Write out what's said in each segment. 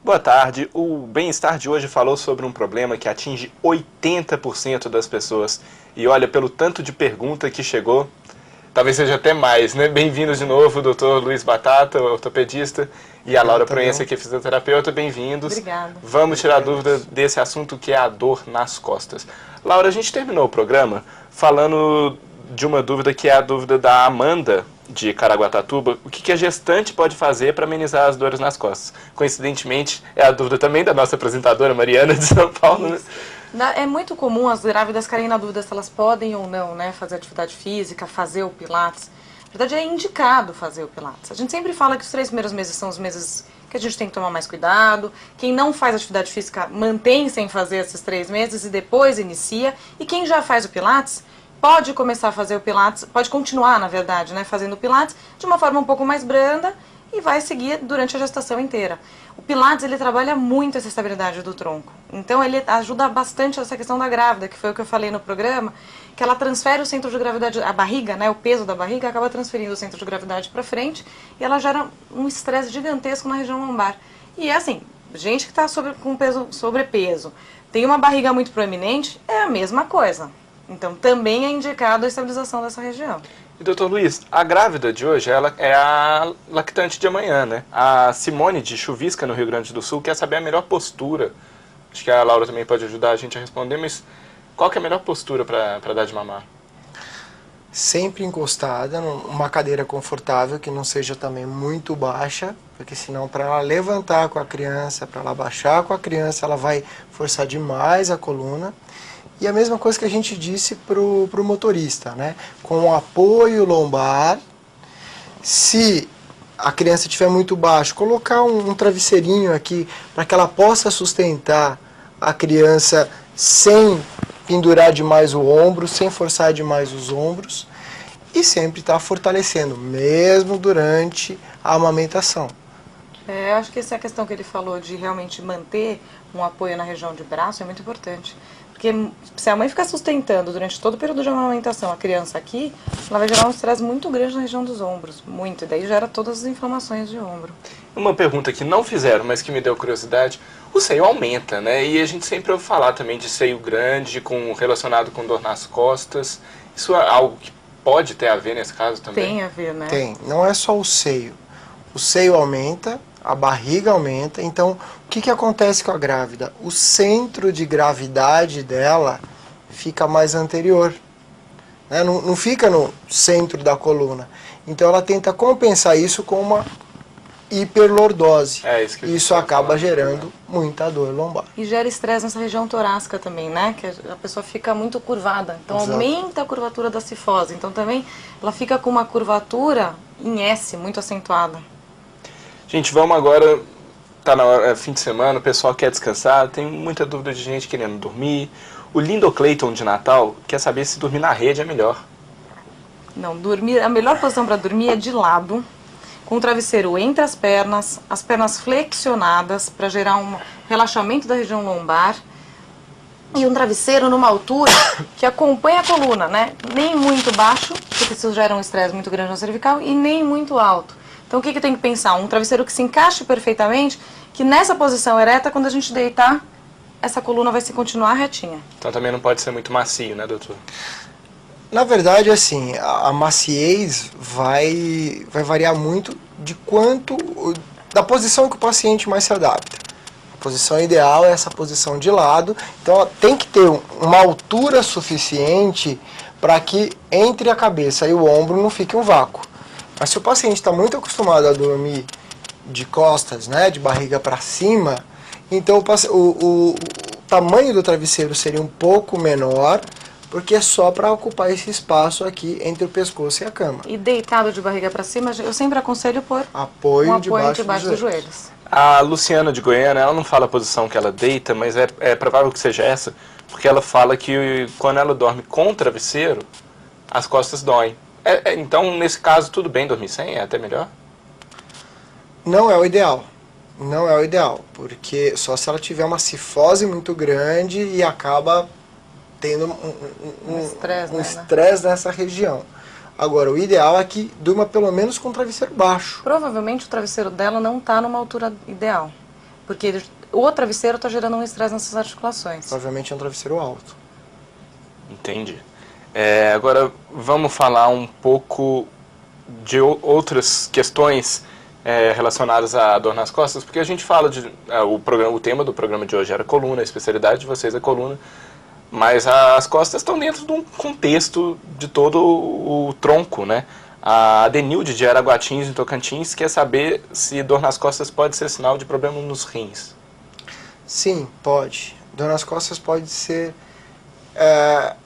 Boa tarde. O Bem-Estar de hoje falou sobre um problema que atinge 80% das pessoas. E olha, pelo tanto de pergunta que chegou, talvez seja até mais, né? Bem-vindos de novo, doutor Luiz Batata, ortopedista, e a Laura Proença, que é fisioterapeuta. Bem-vindos. Obrigada. Vamos tirar a dúvida desse assunto que é a dor nas costas. Laura, a gente terminou o programa falando de uma dúvida que é a dúvida da Amanda, de Caraguatatuba. O que a gestante pode fazer para amenizar as dores nas costas? Coincidentemente, é a dúvida também da nossa apresentadora, Mariana, de São Paulo. Né? É muito comum as grávidas ficarem na dúvida se elas podem ou não, né, fazer atividade física, fazer o Pilates. Na verdade, é indicado fazer o Pilates. A gente sempre fala que os 3 primeiros meses são os meses que a gente tem que tomar mais cuidado. Quem não faz atividade física mantém sem fazer esses 3 meses e depois inicia. E quem já faz o Pilates pode começar a fazer o Pilates, pode continuar, na verdade, né, fazendo o Pilates de uma forma um pouco mais branda e vai seguir durante a gestação inteira. O Pilates, ele trabalha muito essa estabilidade do tronco. Então, ele ajuda bastante essa questão da grávida, que foi o que eu falei no programa, que ela transfere o centro de gravidade, a barriga, né, o peso da barriga, acaba transferindo o centro de gravidade para frente e ela gera um estresse gigantesco na região lombar. E é assim, gente que está com sobrepeso, tem uma barriga muito proeminente, é a mesma coisa. Então, também é indicado a estabilização dessa região. E, doutor Luiz, a grávida de hoje, ela é a lactante de amanhã, né? A Simone de Chuvisca, no Rio Grande do Sul, quer saber a melhor postura. Acho que a Laura também pode ajudar a gente a responder, mas qual que é a melhor postura para dar de mamar? Sempre encostada numa cadeira confortável, que não seja também muito baixa, porque senão para ela levantar com a criança, para ela baixar com a criança, ela vai forçar demais a coluna. E a mesma coisa que a gente disse para o motorista, né? Com o apoio lombar, se a criança estiver muito baixo, colocar um travesseirinho aqui para que ela possa sustentar a criança sem pendurar demais o ombro, sem forçar demais os ombros e sempre estar fortalecendo, mesmo durante a amamentação. Eu acho que essa questão que ele falou de realmente manter um apoio na região de braço é muito importante. Porque se a mãe ficar sustentando durante todo o período de amamentação a criança aqui, ela vai gerar um estresse muito grande na região dos ombros, muito, e daí gera todas as inflamações de ombro. Uma pergunta que não fizeram, mas que me deu curiosidade, o seio aumenta, né? E a gente sempre ouve falar também de seio grande, relacionado com dor nas costas. Isso é algo que pode ter a ver nesse caso também? Tem a ver, né? Tem, não é só o seio. O seio aumenta, a barriga aumenta, então o que acontece com a grávida? O centro de gravidade dela fica mais anterior, né? Não fica no centro da coluna. Então ela tenta compensar isso com uma hiperlordose. Isso acaba gerando muita dor lombar. E gera estresse nessa região torácica também, né? Que a pessoa fica muito curvada, então Exato. Aumenta a curvatura da cifose. Então também ela fica com uma curvatura em S muito acentuada. Gente, vamos agora, tá na hora, fim de semana, o pessoal quer descansar, tem muita dúvida de gente querendo dormir. O Lindo Clayton de Natal quer saber se dormir na rede é melhor. Não, a melhor posição para dormir é de lado, com o travesseiro entre as pernas flexionadas para gerar um relaxamento da região lombar e um travesseiro numa altura que acompanha a coluna, né? Nem muito baixo, porque isso gera um estresse muito grande na cervical, e nem muito alto. Então, o que tem que pensar? Um travesseiro que se encaixe perfeitamente, que nessa posição ereta, quando a gente deitar, essa coluna vai se continuar retinha. Então, também não pode ser muito macio, né, doutor? Na verdade, assim, a maciez vai variar muito da posição que o paciente mais se adapta. A posição ideal é essa posição de lado, então ela tem que ter uma altura suficiente para que entre a cabeça e o ombro não fique um vácuo. Mas se o paciente está muito acostumado a dormir de costas, né, de barriga para cima, então o tamanho do travesseiro seria um pouco menor, porque é só para ocupar esse espaço aqui entre o pescoço e a cama. E deitado de barriga para cima, eu sempre aconselho pôr apoio debaixo dos joelhos. joelhos. A Luciana de Goiânia, ela não fala a posição que ela deita, mas é provável que seja essa, porque ela fala que quando ela dorme com o travesseiro, as costas doem. Então, nesse caso, tudo bem dormir sem? É até melhor? Não é o ideal. Não é o ideal, porque só se ela tiver uma cifose muito grande e acaba tendo um estresse nessa região. Agora, o ideal é que durma pelo menos com o travesseiro baixo. Provavelmente o travesseiro dela não está numa altura ideal. Porque o travesseiro está gerando um estresse nessas articulações. Provavelmente é um travesseiro alto. Entendi. Agora vamos falar um pouco de outras questões relacionadas à dor nas costas, porque a gente fala o tema do programa de hoje era coluna, a especialidade de vocês é coluna, mas as costas estão dentro de um contexto de todo o tronco, né? A Adenilde de Araguatins, em Tocantins, quer saber se dor nas costas pode ser sinal de problema nos rins. Sim, pode. Dor nas costas pode ser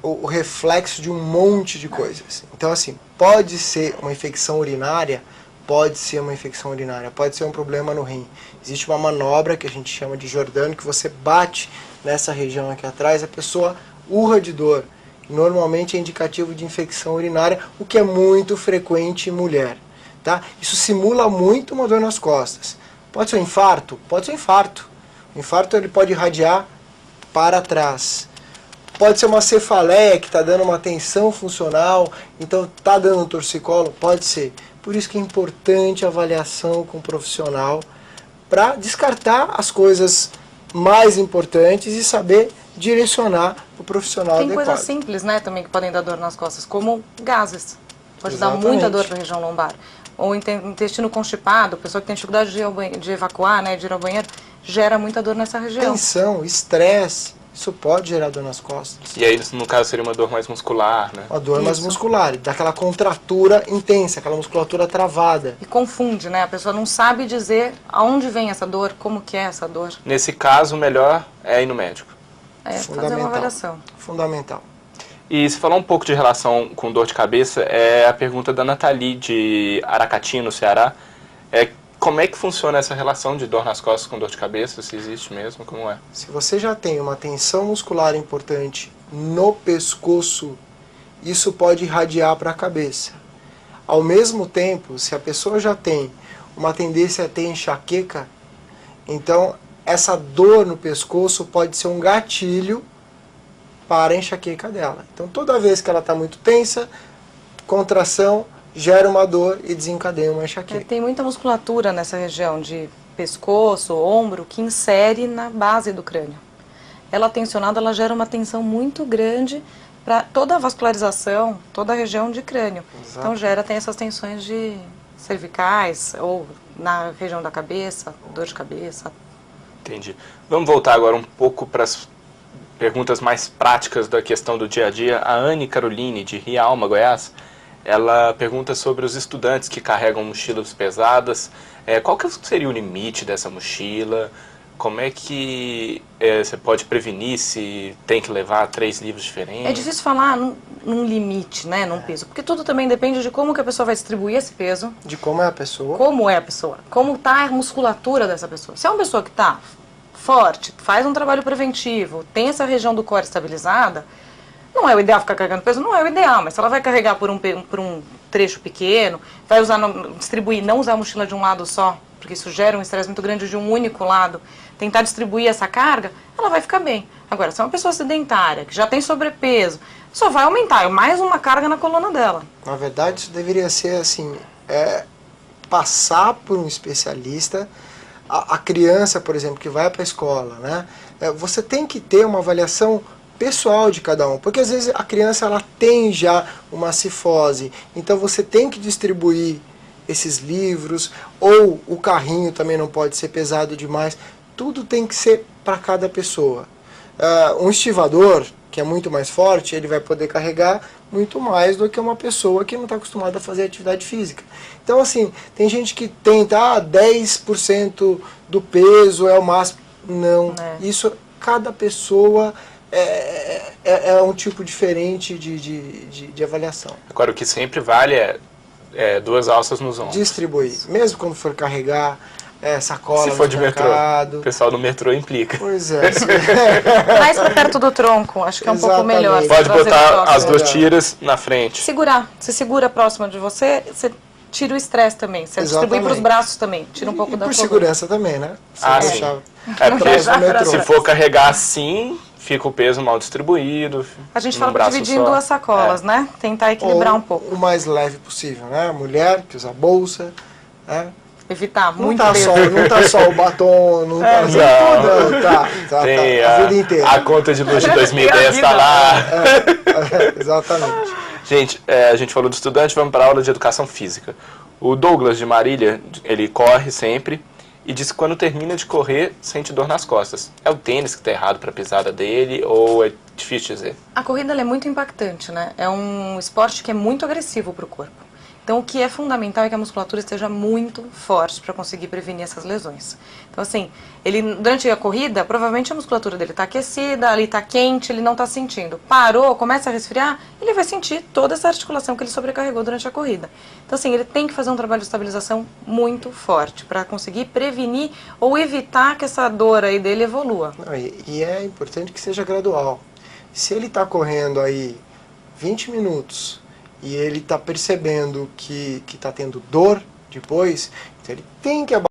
o reflexo de um monte de coisas. Então, assim, pode ser uma infecção urinária, pode ser um problema no rim. Existe uma manobra que a gente chama de Jordano, que você bate nessa região aqui atrás, a pessoa urra de dor. Normalmente é indicativo de infecção urinária, o que é muito frequente em mulher. Tá? Isso simula muito uma dor nas costas. Pode ser um infarto? Pode ser um infarto. O infarto ele pode irradiar para trás. Pode ser uma cefaleia que está dando uma tensão funcional, então está dando um torcicolo? Pode ser. Por isso que é importante a avaliação com o profissional para descartar as coisas mais importantes e saber direcionar o profissional Tem adequado. coisas simples, né, também que podem dar dor nas costas, como gases. Pode dar Exatamente. muita dor para a região lombar. Ou intestino constipado, pessoa que tem dificuldade de evacuar, né, de ir ao banheiro, gera muita dor nessa região. Tensão, estresse, isso pode gerar dor nas costas. E aí, no caso, seria uma dor mais muscular, né? Uma dor mais Isso. muscular, daquela contratura intensa, aquela musculatura travada. E confunde, né? A pessoa não sabe dizer aonde vem essa dor, como que é essa dor. Nesse caso, o melhor é ir no médico. Fazer uma avaliação. Fundamental. E se falar um pouco de relação com dor de cabeça, é a pergunta da Nathalie, de Aracati, no Ceará. Como é que funciona essa relação de dor nas costas com dor de cabeça? Se existe mesmo, como é? Se você já tem uma tensão muscular importante no pescoço, isso pode irradiar para a cabeça. Ao mesmo tempo, se a pessoa já tem uma tendência a ter enxaqueca, então essa dor no pescoço pode ser um gatilho para a enxaqueca dela. Então toda vez que ela está muito tensa, contração gera uma dor e desencadeia uma enxaqueca. Tem muita musculatura nessa região de pescoço, ombro, que insere na base do crânio. Ela tensionada, ela gera uma tensão muito grande para toda a vascularização, toda a região de crânio. Exato. Então tem essas tensões de cervicais ou na região da cabeça, dor de cabeça. Entendi. Vamos voltar agora um pouco para as perguntas mais práticas da questão do dia a dia. A Anne Caroline, de Rialma, Goiás, ela pergunta sobre os estudantes que carregam mochilas pesadas. Qual que seria o limite dessa mochila? Como é que você pode prevenir se tem que levar 3 livros diferentes? É difícil falar num limite, né, num peso, porque tudo também depende de como que a pessoa vai distribuir esse peso. De como é a pessoa. Como é a pessoa, como está a musculatura dessa pessoa. Se é uma pessoa que está forte, faz um trabalho preventivo, tem essa região do core estabilizada, não é o ideal ficar carregando peso, não é o ideal, mas se ela vai carregar por um trecho pequeno, vai distribuir, não usar a mochila de um lado só, porque isso gera um estresse muito grande de um único lado, tentar distribuir essa carga, ela vai ficar bem. Agora, se é uma pessoa sedentária, que já tem sobrepeso, só vai aumentar, é mais uma carga na coluna dela. Na verdade, isso deveria ser assim, passar por um especialista. A criança, por exemplo, que vai para a escola, né? Você tem que ter uma avaliação pessoal de cada um, porque às vezes a criança ela tem já uma cifose, então você tem que distribuir esses livros, ou o carrinho também não pode ser pesado demais, tudo tem que ser para cada pessoa. Um estivador, que é muito mais forte, ele vai poder carregar muito mais do que uma pessoa que não está acostumada a fazer atividade física. Então, assim, tem gente que tenta, 10% do peso é o máximo. Não, isso, cada pessoa é um tipo diferente de avaliação. Agora, o que sempre vale é 2 alças nos ombros. Distribuir, mesmo quando for carregar sacola Se for no de mercado. metrô, o pessoal do metrô implica. Pois é. Mais para perto do tronco, acho que é um pouco Exatamente. melhor. Pode trazer botar o as próximo. 2 tiras na frente. Segurar. Você segura próximo de você, você tira o estresse também. Você distribui para os braços também. Tira um pouco E da por coluna. segurança também, né? Se Ah, deixar porque no metrô. se for carregar assim, fica o peso mal distribuído. A gente num fala para braço dividir em só. 2 sacolas, né? Tentar equilibrar Ou um pouco. o mais leve possível, né? A mulher que usa bolsa, né? evitar Não muito tá, peso. não tá só o batom, não tá só não. não, tá Tem a vida inteira. a conta de luz de 2010 Tem a tá lá. Exatamente. Gente, a gente falou do estudante, vamos para a aula de educação física. O Douglas de Marília, ele corre sempre e diz que quando termina de correr, sente dor nas costas. É o tênis que está errado para a pisada dele ou é difícil dizer? A corrida ela é muito impactante, né? É um esporte que é muito agressivo para o corpo. Então, o que é fundamental é que a musculatura esteja muito forte para conseguir prevenir essas lesões. Então, assim, ele durante a corrida, provavelmente a musculatura dele está aquecida, ali está quente, ele não está sentindo. Parou, começa a resfriar, ele vai sentir toda essa articulação que ele sobrecarregou durante a corrida. Então, assim, ele tem que fazer um trabalho de estabilização muito forte para conseguir prevenir ou evitar que essa dor aí dele evolua. Não, e é importante que seja gradual. Se ele está correndo aí 20 minutos e ele está percebendo que está tendo dor depois, então ele tem que